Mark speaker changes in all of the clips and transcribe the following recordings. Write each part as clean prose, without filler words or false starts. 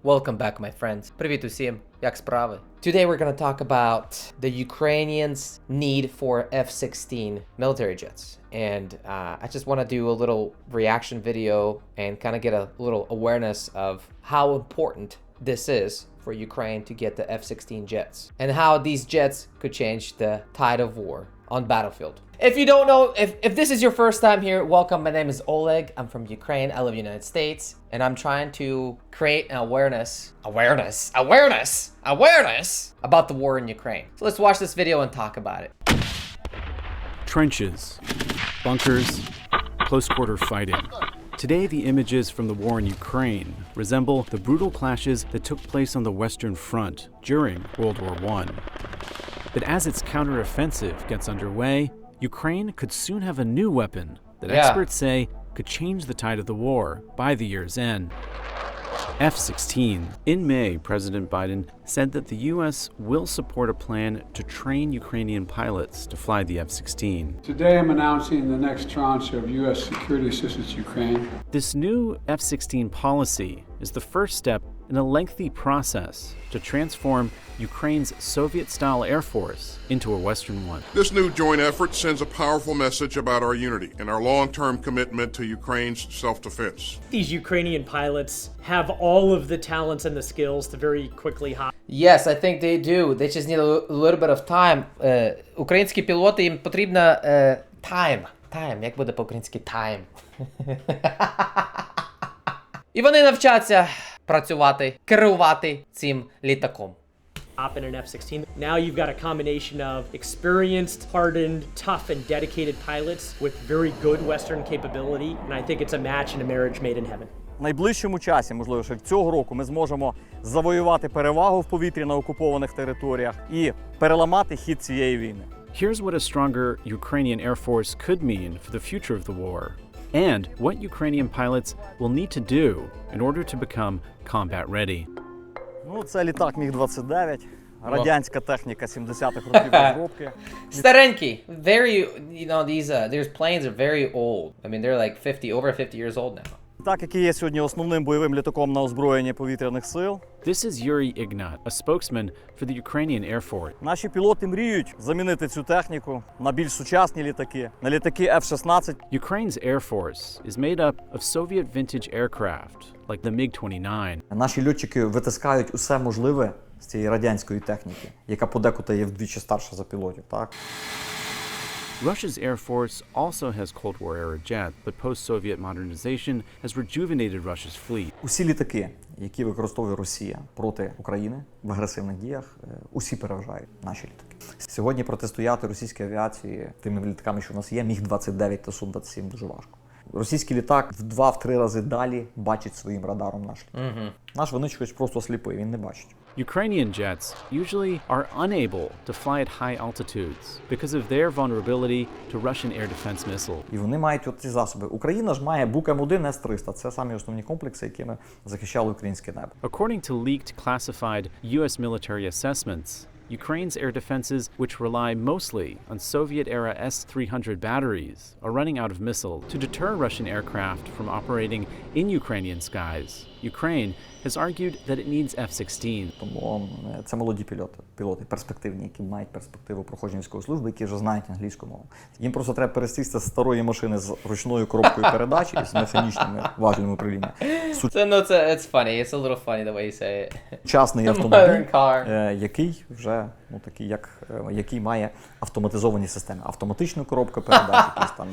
Speaker 1: Welcome back, my friends. Привіт усім. Як справи? Today we're going to talk about the Ukrainians' need for F-16 military jets. And I just want to do a little reaction video and kind of get a little awareness of how important this is for Ukraine to get the F-16 jets and how these jets could change the tide of war on battlefield. If you don't know, if this is your first time here, welcome. My name is Oleg. I'm from Ukraine. I live in the United States, and I'm trying to create an awareness about the war in Ukraine. So let's watch this video and talk about it.
Speaker 2: Trenches, bunkers, close quarter fighting. Today, the images from the war in Ukraine resemble the brutal clashes that took place on the Western Front during World War I. But as its counteroffensive gets underway, Ukraine could soon have a new weapon that experts say could change the tide of the war by the year's end. F-16. In May, President Biden said that the U.S. will support a plan to train Ukrainian pilots to fly the F-16.
Speaker 3: Today I'm announcing the next tranche of U.S. security assistance to Ukraine.
Speaker 2: This new F-16 policy is the first step in a lengthy process to transform Ukraine's Soviet-style Air Force into a Western one.
Speaker 4: This new joint effort sends a powerful message about our unity and our long-term commitment to Ukraine's self-defense.
Speaker 5: These Ukrainian pilots have all of the talents and the skills to very quickly hop.
Speaker 1: Yes, I think they do. They just need a little bit of time. Українські пілоти, їм потрібно time. Time. Як буде по-українськи time? І вони навчаться працювати, керувати цим літаком.
Speaker 5: Hop in an F-16. Now you've got a combination of experienced, hardened, tough, and dedicated pilots with very good Western capability. And I think it's a match and a marriage made in heaven.
Speaker 6: В найближчому часі, можливо, ще цього року, ми зможемо завоювати перевагу в повітрі на окупованих територіях і переламати хід цієї війни.
Speaker 2: Here's what a stronger Ukrainian Air Force could mean for the future of the war, and what Ukrainian pilots will need to do in order to become combat ready.
Speaker 6: Ну, це літак Міг-29, радянська техніка 70-х років розробки.
Speaker 1: Старенький. Very, you know, these planes are very old. I mean, they're like over 50 years old now.
Speaker 6: Літак, який є сьогодні основним бойовим літаком на озброєнні повітряних сил.
Speaker 2: This is Yuri Ignat, a spokesman for the Ukrainian Air Force.
Speaker 6: Наші пілоти мріють замінити цю техніку на більш сучасні літаки, на літаки F-16.
Speaker 2: Ukraine's Air Force is made up of Soviet vintage aircraft, like the MiG-29.
Speaker 6: Наші льотчики витискають усе можливе з цієї радянської техніки, яка подекуди є вдвічі старша за пілотів, так?
Speaker 2: Russia's Air Force also has Cold War-era jets, but post-Soviet modernization has rejuvenated Russia's fleet.
Speaker 6: Усі літаки, які використовує Росія проти України в агресивних діях, усі переважають наші літаки. Сьогодні протистояти російській авіації тими літаками, що у нас є, Міг-29 та Су-27, дуже важко. Російський літак в 2-3 рази далі бачить своїм радаром наш літак. Наш винищувач просто сліпий, він не бачить.
Speaker 2: Ukrainian jets usually are unable to fly at high altitudes because of their vulnerability to Russian air defense missiles.
Speaker 6: І вони мають от ці засоби. Україна ж має Бук-М1 С-300. Це самі основні комплекси, якими захищали українське небо.
Speaker 2: According to leaked classified U.S. military assessments, Ukraine's air defenses, which rely mostly on Soviet-era S-300 batteries, are running out of missiles. To deter Russian aircraft from operating in Ukrainian skies, Ukraine has argued that it needs F-16.
Speaker 6: Тому це молоді пілоти, перспективні, які мають перспективу проходження військової служби, які вже знають англійську мову. Їм просто треба пересісти з старої машини з ручною коробкою передач і з механічними важелями управління.
Speaker 1: It's funny. It's a little funny the way you say it.
Speaker 6: Сучасний автомобіль, який вже який має автоматизовані системи, автоматичну коробку передач, якісь там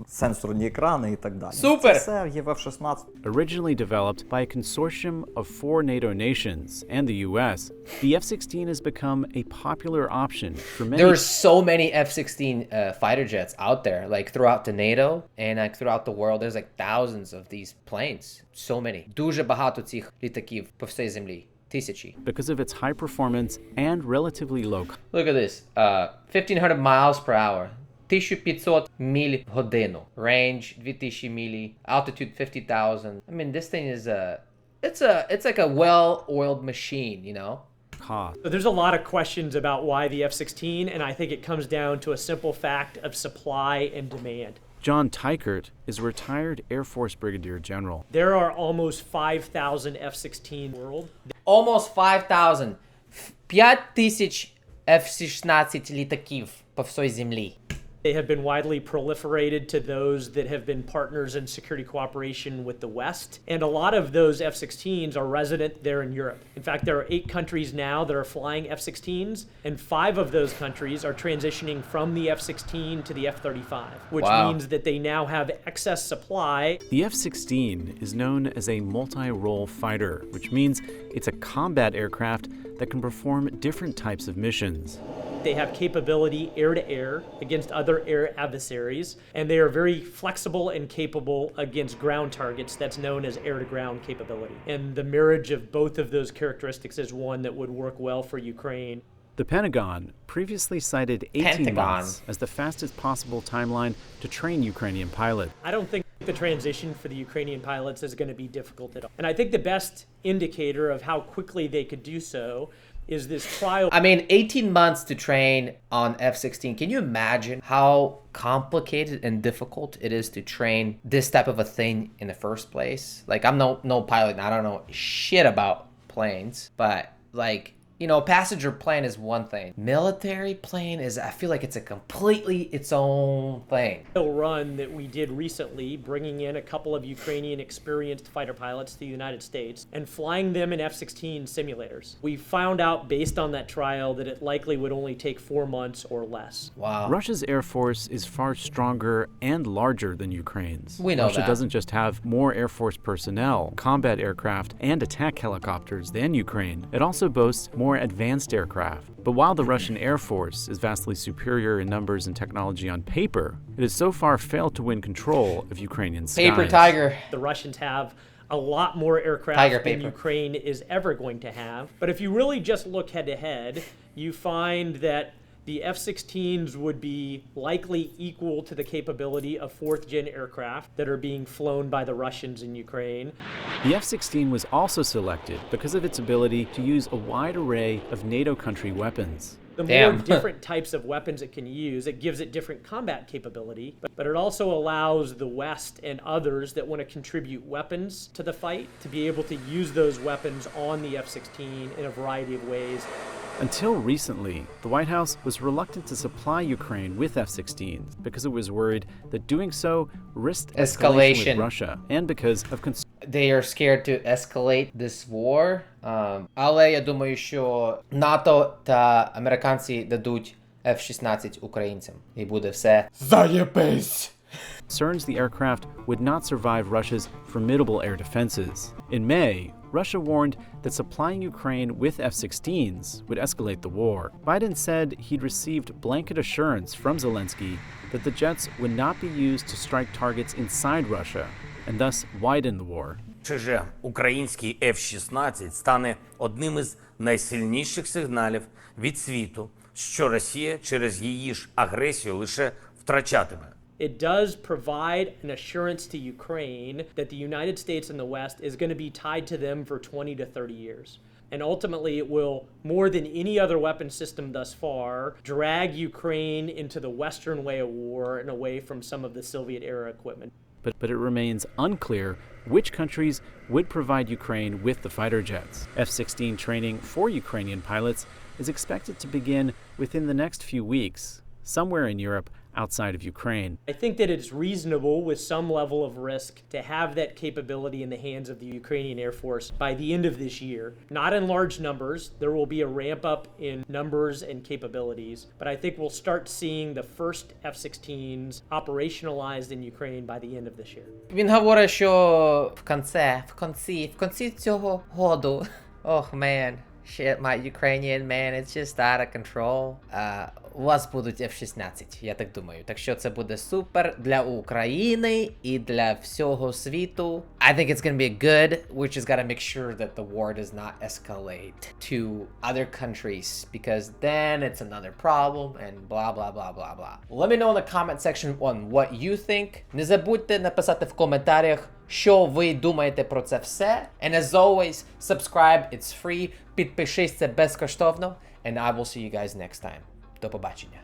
Speaker 6: сенсорні екрани і так далі.
Speaker 1: Супер!
Speaker 6: Це все є в F-16.
Speaker 2: Originally developed by a consortium of 4 NATO nations and the US, the F-16 has become a popular option for many.
Speaker 1: There are so many F-16 fighter jets out there, like throughout the NATO and like throughout the world. There's like thousands of these planes. So many. Дуже багато цих літаків по всій землі. Тисячі.
Speaker 2: Because of its high performance and relatively low.
Speaker 1: Look at this. 1500 miles per hour. 1500 миль в годину. Range 2000 милі. Altitude 50,000. I mean, this thing is it's like a well-oiled machine, you know?
Speaker 5: There's a lot of questions about why the F-16, and I think it comes down to a simple fact of supply and demand.
Speaker 2: John Teichert is a retired Air Force Brigadier General.
Speaker 5: There are almost 5,000 F-16 in the world.
Speaker 1: Almost 5,000. 5,000 F-16 літаків по всій землі.
Speaker 5: They have been widely proliferated to those that have been partners in security cooperation with the West. And a lot of those F-16s are resident there in Europe. In fact, there are 8 countries now that are flying F-16s, and 5 of those countries are transitioning from the F-16 to the F-35, which means that they now have excess supply.
Speaker 2: The F-16 is known as a multi-role fighter, which means it's a combat aircraft that can perform different types of missions.
Speaker 5: They have capability air-to-air against other air adversaries, and they are very flexible and capable against ground targets. That's known as air-to-ground capability. And the marriage of both of those characteristics is one that would work well for Ukraine.
Speaker 2: The Pentagon previously cited 18 months as the fastest possible timeline to train Ukrainian pilots.
Speaker 5: I don't think the transition for the Ukrainian pilots is going to be difficult at all. And I think the best indicator of how quickly they could do so is this trial.
Speaker 1: I mean, 18 months to train on F-16. Can you imagine how complicated and difficult it is to train this type of a thing in the first place? Like, I'm no pilot and I don't know shit about planes, but like, you know, passenger plane is one thing. Military plane is, I feel like it's a completely its own thing.
Speaker 5: Run that we did recently, bringing in a couple of Ukrainian experienced fighter pilots to the United States and flying them in F-16 simulators. We found out based on that trial that it likely would only take 4 months or less.
Speaker 1: Wow.
Speaker 2: Russia's Air Force is far stronger and larger than Ukraine's.
Speaker 1: We know
Speaker 2: Russia
Speaker 1: that.
Speaker 2: doesn't just have more Air Force personnel, combat aircraft, and attack helicopters than Ukraine. It also boasts more advanced aircraft. But while the Russian Air Force is vastly superior in numbers and technology on paper, it has so far failed to win control of Ukrainian skies.
Speaker 1: Paper tiger.
Speaker 5: The Russians have a lot more aircraft than Ukraine is ever going to have. But if you really just look head to head, you find that the F-16s would be likely equal to the capability of 4th-gen aircraft that are being flown by the Russians in Ukraine.
Speaker 2: The F-16 was also selected because of its ability to use a wide array of NATO country weapons.
Speaker 5: The more different types of weapons it can use, it gives it different combat capability, but it also allows the West and others that want to contribute weapons to the fight to be able to use those weapons on the F-16 in a variety of ways.
Speaker 2: Until recently, the White House was reluctant to supply Ukraine with F-16s because it was worried that doing so risked escalation with Russia, and because of
Speaker 1: They are scared to escalate this war. Але я думаю, що НАТО та американці дадуть F-16 українцям. І буде все заєбись.
Speaker 2: Concerns the aircraft would not survive Russia's formidable air defenses. In May, Russia warned that supplying Ukraine with F-16s would escalate the war. Biden said he'd received blanket assurance from Zelensky that the jets would not be used to strike targets inside Russia and thus widen the war.
Speaker 7: Чи же український F-16 стане одним із найсильніших сигналів від світу, що Росія через її ж агресію лише втрачатиме?
Speaker 5: It does provide an assurance to Ukraine that the United States and the West is going to be tied to them for 20 to 30 years. And ultimately, it will, more than any other weapon system thus far, drag Ukraine into the Western way of war and away from some of the Soviet-era equipment.
Speaker 2: But it remains unclear which countries would provide Ukraine with the fighter jets. F-16 training for Ukrainian pilots is expected to begin within the next few weeks, somewhere in Europe outside of Ukraine.
Speaker 5: I think that it's reasonable with some level of risk to have that capability in the hands of the Ukrainian Air Force by the end of this year. Not in large numbers. There will be a ramp up in numbers and capabilities, but I think we'll start seeing the first F-16s operationalized in Ukraine by the end of this year.
Speaker 1: Він говорить, що в кінці цього году. Oh man, shit, my Ukrainian man, it's just out of control. У вас будуть F-16, я так думаю. Так що це буде супер для України і для всього світу. I think it's gonna be good. We just gotta make sure that the war does not escalate to other countries, because then it's another problem and blah blah blah blah blah. Let me know in the comment section on what you think. Не забудьте написати в коментарях, що ви думаєте про це все. And as always, subscribe, it's free. Підпишись, це безкоштовно. And I will see you guys next time. До побачення.